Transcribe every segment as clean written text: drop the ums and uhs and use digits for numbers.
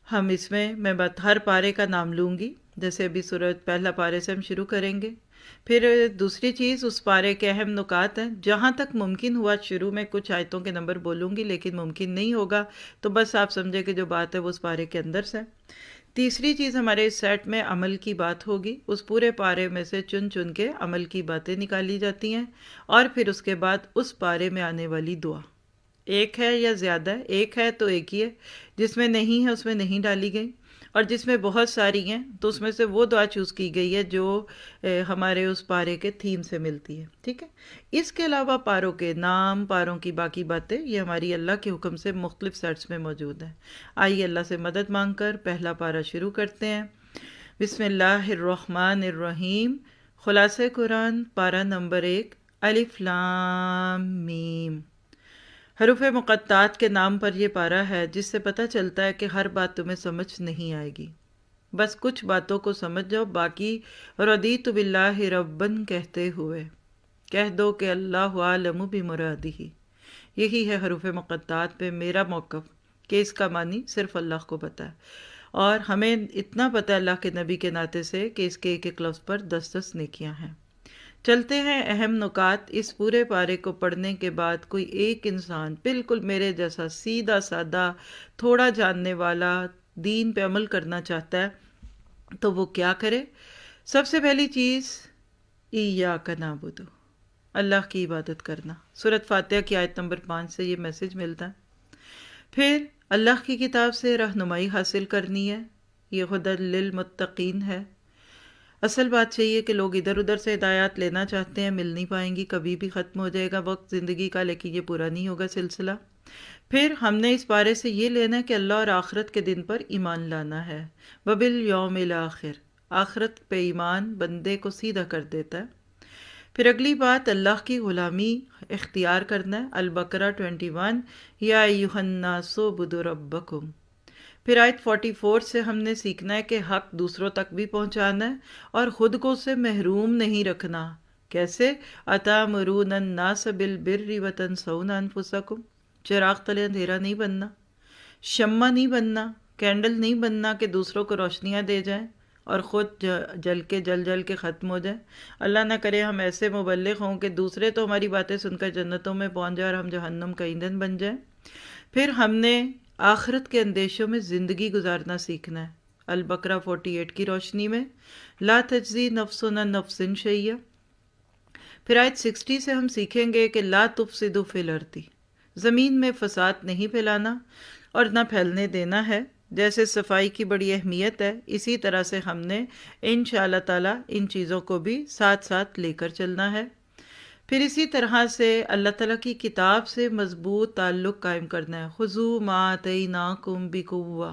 ہم اس میں ہر پارے کا نام لوں گی، جیسے ابھی سورت پہلا پارے سے ہم شروع کریں گے۔ پھر دوسری چیز، اس پارے کے اہم نکات ہیں، جہاں تک ممکن ہوا شروع میں کچھ آیتوں کے نمبر بولوں گی، لیکن ممکن نہیں ہوگا تو بس آپ سمجھے کہ جو بات ہے وہ اس پارے کے اندر سے۔ تیسری چیز، ہمارے اس سیٹ میں عمل کی بات ہوگی، اس پورے پارے میں سے چن چن کے عمل کی باتیں نکالی جاتی ہیں، اور پھر اس کے بعد اس پارے میں آنے والی دعا۔ ایک ہے یا زیادہ ہے؟ ایک ہے تو ایک ہی ہے، جس میں نہیں ہے اس میں نہیں ڈالی گئی، اور جس میں بہت ساری ہیں تو اس میں سے وہ دعا چوز کی گئی ہے جو ہمارے اس پارے کے تھیم سے ملتی ہے، ٹھیک ہے۔ اس کے علاوہ پاروں کے نام، پاروں کی باقی باتیں، یہ ہماری اللہ کے حکم سے مختلف سیٹس میں موجود ہیں۔ آئیے اللہ سے مدد مانگ کر پہلا پارہ شروع کرتے ہیں۔ بسم اللہ الرحمن الرحیم۔ خلاصہ قرآن، پارہ نمبر 1، الف لام میم۔ حروف مقطعات کے نام پر یہ پارہ ہے، جس سے پتہ چلتا ہے کہ ہر بات تمہیں سمجھ نہیں آئے گی، بس کچھ باتوں کو سمجھ جاؤ، باقی رضیت باللہ ربن کہتے ہوئے کہہ دو کہ اللہ عالم بمرادہ۔ یہی ہے حروف مقطعات پہ میرا موقف، کہ اس کا معنی صرف اللہ کو پتہ ہے، اور ہمیں اتنا پتہ ہے اللہ کے نبی کے ناطے سے کہ اس کے ایک ایک لفظ پر 10 نیکیاں ہیں۔ چلتے ہیں اہم نکات۔ اس پورے پارے کو پڑھنے کے بعد کوئی ایک انسان بالکل میرے جیسا سیدھا سادہ، تھوڑا جاننے والا، دین پہ عمل کرنا چاہتا ہے تو وہ کیا کرے؟ سب سے پہلی چیز، ایاک نعبد، اللہ کی عبادت کرنا۔ سورۃ فاتحہ کی آیت نمبر 5 سے یہ میسج ملتا ہے۔ پھر اللہ کی کتاب سے رہنمائی حاصل کرنی ہے، یہ ہدی للمتقین ہے۔ اصل بات چاہیے کہ لوگ ادھر ادھر سے ہدایات لینا چاہتے ہیں، مل نہیں پائیں گی، کبھی بھی ختم ہو جائے گا وقت زندگی کا، لیکن یہ پورا نہیں ہوگا سلسلہ۔ پھر ہم نے اس پارے سے یہ لینا ہے کہ اللہ اور آخرت کے دن پر ایمان لانا ہے، وبالیوم الآخر، آخرت پہ ایمان بندے کو سیدھا کر دیتا ہے۔ پھر اگلی بات، اللہ کی غلامی اختیار کرنا ہے، البقرہ 21، یا ایھا الناس اعبدوا ربکم۔ پھر آیت 44 سے ہم نے سیکھنا ہے کہ حق دوسروں تک بھی پہنچانا ہے اور خود کو اس سے محروم نہیں رکھنا۔ کیسے؟ اتامرون الناس بالبر وتنسون انفسکم، چراغ تلے اندھیرا نہیں بننا، شمع نہیں بننا، کینڈل نہیں بننا کہ دوسروں کو روشنیاں دے جائیں اور خود جل جل کے ختم ہو جائیں۔ اللہ نہ کرے ہم ایسے مبلغ ہوں کہ دوسرے تو ہماری باتیں سن کر جنتوں میں پہنچ جائیں اور ہم جہنم کا ایندھن بن جائیں۔ پھر ہم نے آخرت کے اندیشوں میں زندگی گزارنا سیکھنا ہے، البقرہ 48 کی روشنی میں، لا تجزی نفس عن نفس شیئا۔ پھر آیت 60 سے ہم سیکھیں گے کہ لا تفسدوا فی الارض، زمین میں فساد نہیں پھیلانا اور نہ پھیلنے دینا ہے۔ جیسے صفائی کی بڑی اہمیت ہے، اسی طرح سے ہم نے انشاءاللہ تعالی ان چیزوں کو بھی ساتھ ساتھ لے کر چلنا ہے۔ پھر اسی طرح سے اللہ تعالیٰ کی کتاب سے مضبوط تعلق قائم کرنا ہے، خذوا ما آتیناکم بقوہ،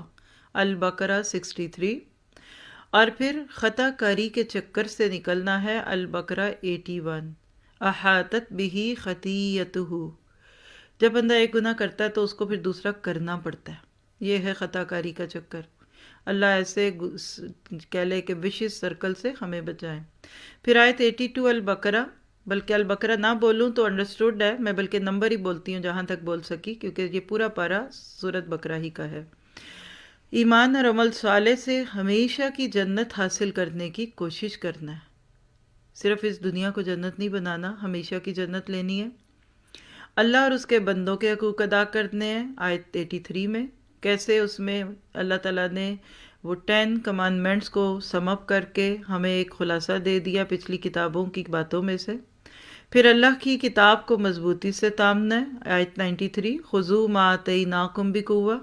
البقرہ 63۔ اور پھر خطا کاری کے چکر سے نکلنا ہے، البقرہ 81، احاطت بہ خطیئتہ۔ جب بندہ ایک گناہ کرتا ہے تو اس کو پھر دوسرا کرنا پڑتا ہے، یہ ہے خطا کاری کا چکر۔ اللہ ایسے کہہ لے کہ وشز سرکل سے ہمیں بچائیں۔ پھر آیت 82 البقرہ، بلکہ البقرہ نہ بولوں تو انڈرسٹوڈ ہے، میں بلکہ نمبر ہی بولتی ہوں جہاں تک بول سکی، کیونکہ یہ پورا پارہ سورۃ بقرہ ہی کا ہے۔ ایمان اور عمل صالح سے ہمیشہ کی جنت حاصل کرنے کی کوشش کرنا ہے، صرف اس دنیا کو جنت نہیں بنانا، ہمیشہ کی جنت لینی ہے۔ اللہ اور اس کے بندوں کے حقوق ادا کرنے ہیں، آیت 83 میں، کیسے اس میں اللہ تعالیٰ نے وہ 10 کمانڈمنٹس کو سم اپ کر کے ہمیں ایک خلاصہ دے دیا پچھلی کتابوں کی باتوں میں سے۔ پھر اللہ کی کتاب کو مضبوطی سے تامنا ہے، آیت 93، خذوا ما آتیناکم بقوہ۔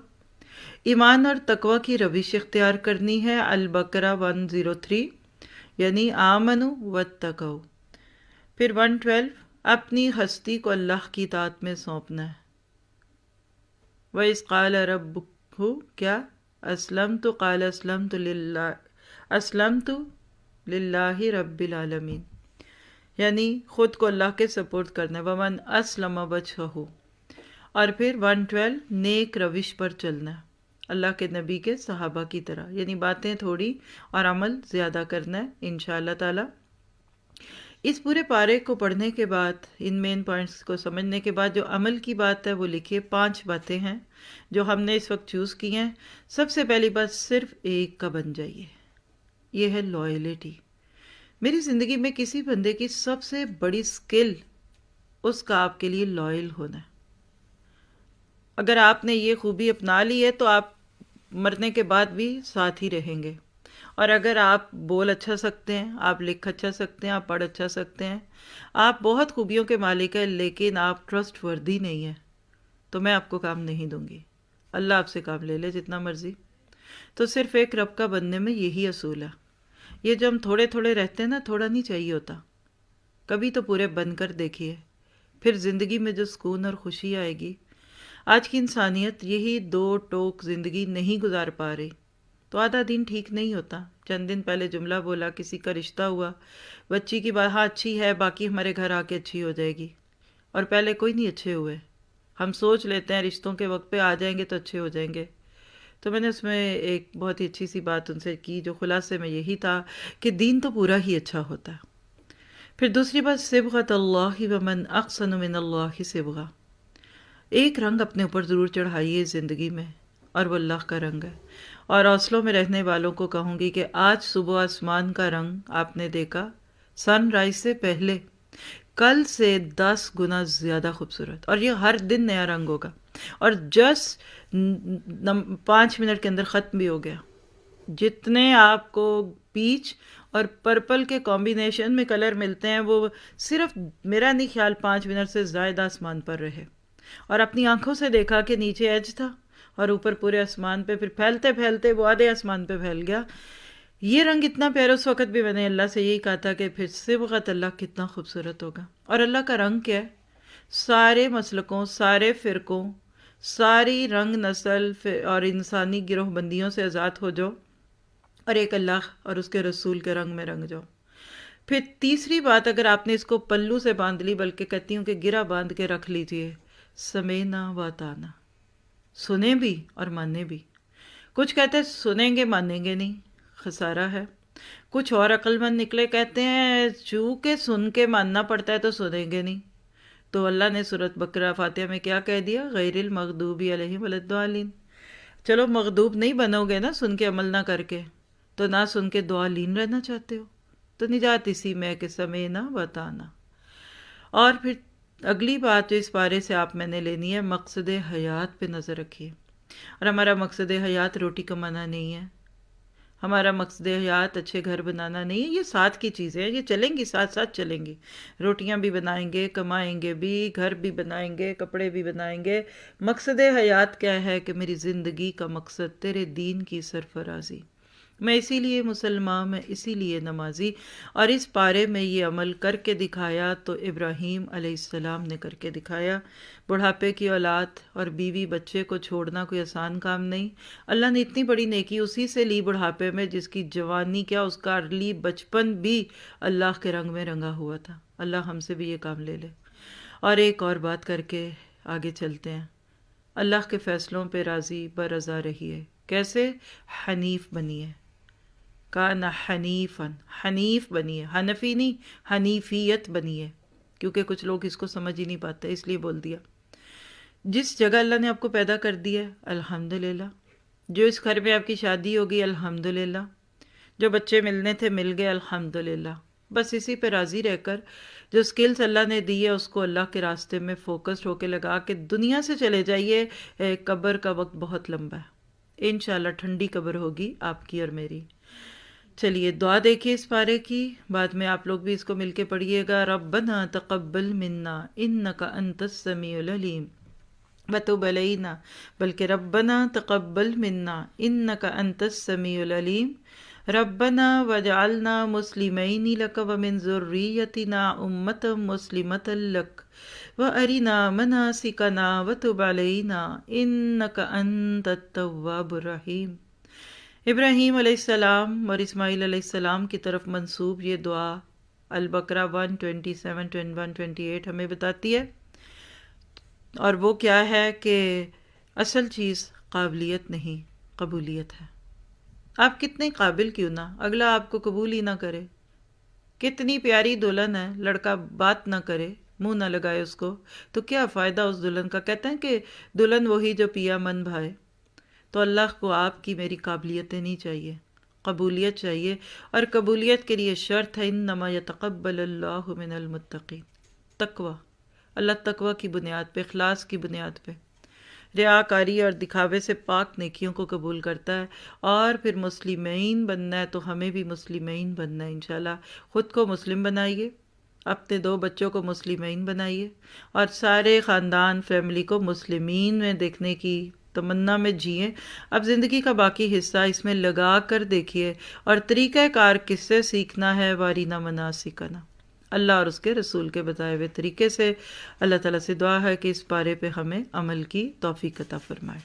ایمان اور تقوی کی روش اختیار کرنی ہے، البقرہ 103، یعنی آمنوا واتقوا۔ پھر 112، اپنی ہستی کو اللہ کی اطاعت میں سونپنا ہے، وَإِذْ قَالَ رَبُّكَ کیا اسلمت قال اسلمت للہ رب العالمین، یعنی خود کو اللہ کے سپورٹ کرنا ہے، وَمَنْ أَسْلَمَ وَجْهَهُ۔ اور پھر 112، نیک روش پر چلنا ہے، اللہ کے نبی کے صحابہ کی طرح، یعنی باتیں تھوڑی اور عمل زیادہ کرنا ہے انشاءاللہ تعالی۔ اس پورے پارے کو پڑھنے کے بعد، ان مین پوائنٹس کو سمجھنے کے بعد، جو عمل کی بات ہے وہ لکھیے 5 باتیں ہیں جو ہم نے اس وقت چوز کی ہیں۔ سب سے پہلی بات، صرف ایک کا بن جائیے، یہ ہے لائلٹی۔ میری زندگی میں کسی بندے کی سب سے بڑی سکل اس کا آپ کے لیے لائل ہونا ہے۔ اگر آپ نے یہ خوبی اپنا لی ہے تو آپ مرنے کے بعد بھی ساتھ ہی رہیں گے۔ اور اگر آپ بول اچھا سکتے ہیں، آپ لکھ اچھا سکتے ہیں، آپ پڑھ اچھا سکتے ہیں، آپ بہت خوبیوں کے مالک ہیں، لیکن آپ ٹرسٹ وردی نہیں ہیں، تو میں آپ کو کام نہیں دوں گی۔ اللہ آپ سے کام لے لے جتنا مرضی۔ تو صرف ایک رب کا بننے میں یہی اصول ہے۔ یہ جو ہم تھوڑے تھوڑے رہتے ہیں نا، تھوڑا نہیں چاہیے ہوتا، کبھی تو پورے بن کر دیکھیے، پھر زندگی میں جو سکون اور خوشی آئے گی۔ آج کی انسانیت یہی 2 ٹوک زندگی نہیں گزار پا رہی، تو آدھا دن ٹھیک نہیں ہوتا۔ چند دن پہلے جملہ بولا، کسی کا رشتہ ہوا، بچی کی بات ہاں اچھی ہے، باقی ہمارے گھر آ کے اچھی ہو جائے گی، اور پہلے کوئی نہیں اچھے ہوئے۔ ہم سوچ لیتے ہیں رشتوں کے وقت پہ آ جائیں گے تو اچھے ہو جائیں گے۔ تو میں نے اس میں ایک بہت ہی اچھی سی بات ان سے کی، جو خلاصے میں یہی تھا کہ دین تو پورا ہی اچھا ہوتا ہے۔ پھر دوسری بات، صبغۃ اللہ ومن احسن من اللہ صبغہ۔ ایک رنگ اپنے اوپر ضرور چڑھائیے زندگی میں، اور وہ اللہ کا رنگ ہے۔ اور حوصلوں میں رہنے والوں کو کہوں گی کہ آج صبح آسمان کا رنگ آپ نے دیکھا سن رائز سے پہلے، کل سے 10 گنا زیادہ خوبصورت، اور یہ ہر دن نیا رنگ ہوگا، اور جسٹ 5 منٹ کے اندر ختم بھی ہو گیا۔ جتنے آپ کو پیچ اور پرپل کے کمبینیشن میں کلر ملتے ہیں، وہ صرف میرا نہیں خیال 5 منٹ سے زائد آسمان پر رہے، اور اپنی آنکھوں سے دیکھا کہ نیچے ایج تھا اور اوپر پورے آسمان پہ، پھر پھیلتے پھیلتے وہ آدھے آسمان پہ پھیل گیا۔ یہ رنگ اتنا پیارا، اس وقت بھی میں نے اللہ سے یہی کہا تھا کہ پھر صبغۃ اللہ کتنا خوبصورت ہوگا۔ اور اللہ کا رنگ کیا ہے؟ سارے مسلکوں، سارے فرقوں، ساری رنگ نسل اور انسانی گروہ بندیوں سے آزاد ہو جاؤ، اور ایک اللہ اور اس کے رسول کے رنگ میں رنگ جاؤ۔ پھر تیسری بات، اگر آپ نے اس کو پلو سے باندھ لی، بلکہ کہتی ہوں کہ گرہ باندھ کے رکھ لیجئے، سمینا و اطعنا، سنیں بھی اور مانیں بھی۔ کچھ کہتے ہیں سنیں گے مانیں گے نہیں، خسارہ ہے۔ کچھ اور عقل مند نکلے، کہتے ہیں چونکہ سن کے ماننا پڑتا ہے تو سنیں گے نہیں۔ تو اللہ نے سورۃ بقرہ فاتحہ میں کیا کہہ دیا؟ غیر المغضوب علیہم ولا الضالین۔ چلو مغضوب نہیں بنو گے نا سن کے عمل نہ کر کے، تو نہ سن کے ضالین رہنا چاہتے ہو، تو نجات اسی میں کہ سمینا و اطعنا۔ اور پھر اگلی بات جو اس بارے سے آپ میں نے لینی ہے، مقصد حیات پہ نظر رکھیے۔ اور ہمارا مقصد حیات روٹی کمانا نہیں ہے، ہمارا مقصد حیات اچھے گھر بنانا نہیں ہے۔ یہ ساتھ کی چیزیں ہیں، یہ چلیں گی، ساتھ ساتھ چلیں گی۔ روٹیاں بھی بنائیں گے، کمائیں گے بھی، گھر بھی بنائیں گے، کپڑے بھی بنائیں گے۔ مقصد حیات کیا ہے؟ کہ میری زندگی کا مقصد تیرے دین کی سرفرازی۔ میں اسی لیے مسلمان، میں اسی لیے نمازی۔ اور اس پارے میں یہ عمل کر کے دکھایا تو ابراہیم علیہ السلام نے کر کے دکھایا۔ بڑھاپے کی اولاد اور بیوی بچے کو چھوڑنا کوئی آسان کام نہیں۔ اللہ نے اتنی بڑی نیکی اسی سے لی بڑھاپے میں، جس کی جوانی کیا، اس کا ارلی بچپن بھی اللہ کے رنگ میں رنگا ہوا تھا۔ اللہ ہم سے بھی یہ کام لے لے۔ اور ایک اور بات کر کے آگے چلتے ہیں، اللہ کے فیصلوں پہ راضی برضا رہیے۔ کیسے؟ حنیف بنیے، کان حنیفاً، حنیف بنیے، حنفی نہیں، حنیفیت بنیے، کیونکہ کچھ لوگ اس کو سمجھ ہی نہیں پاتے، اس لیے بول دیا۔ جس جگہ اللہ نے آپ کو پیدا کر دیا ہے الحمدللہ، جو اس گھر میں آپ کی شادی ہوگی الحمدللہ، جو بچے ملنے تھے مل گئے الحمدللہ، بس اسی پہ راضی رہ کر جو سکلز اللہ نے دی ہے اس کو اللہ کے راستے میں فوکسڈ ہو کے لگا کے دنیا سے چلے جائیے۔ قبر کا وقت بہت لمبا ہے، انشاءاللہ ٹھنڈی قبر ہوگی آپ کی اور میری۔ چلیے دعا دیکھیے اس پارے کی، بعد میں آپ لوگ بھی اس کو مل کے پڑھیے گا۔ ربنا تقبل منا انک انت السمیع العلیم وتب علینا، بلکہ ربنا تقبل منا انک انت السمیع العلیم، ربنا وجعلنا مسلمین لک ومن ذریتنا امۃ مسلمۃ لک وارنا مناسکنا وتب علینا انک انت التواب الرحیم۔ ابراہیم علیہ السلام اور اسماعیل علیہ السلام کی طرف منسوب یہ دعا البقرہ 127 128 ہمیں بتاتی ہے، اور وہ کیا ہے کہ اصل چیز قابلیت نہیں، قبولیت ہے۔ آپ کتنے قابل کیوں نہ، اگلا آپ کو قبول ہی نہ کرے، کتنی پیاری دلہن ہے، لڑکا بات نہ کرے، منہ نہ لگائے اس کو، تو کیا فائدہ اس دلہن کا؟ کہتے ہیں کہ دلہن وہی جو پیا من بھائے۔ تو اللہ کو آپ کی میری قابلیتیں نہیں چاہیے، قبولیت چاہیے، اور قبولیت کے لیے شرط ہے انما یتقبل اللہ من المتقین، تقوی۔ اللہ تقوی کی بنیاد پہ، اخلاص کی بنیاد پہ، ریاکاری اور دکھاوے سے پاک نیکیوں کو قبول کرتا ہے۔ اور پھر مسلمین بننا ہے تو ہمیں بھی مسلمین بننا ہے انشاءاللہ۔ خود کو مسلم بنائیے، اپنے 2 بچوں کو مسلمین بنائیے، اور سارے خاندان فیملی کو مسلمین میں دیکھنے کی تمنا میں جئیں۔ اب زندگی کا باقی حصہ اس میں لگا کر دیکھیے، اور طریقہ کار کس سے سیکھنا ہے؟ وارینہ مناسکنا، اللہ اور اس کے رسول کے بتائے ہوئے طریقے سے۔ اللہ تعالیٰ سے دعا ہے کہ اس بارے پہ ہمیں عمل کی توفیق عطا فرمائے۔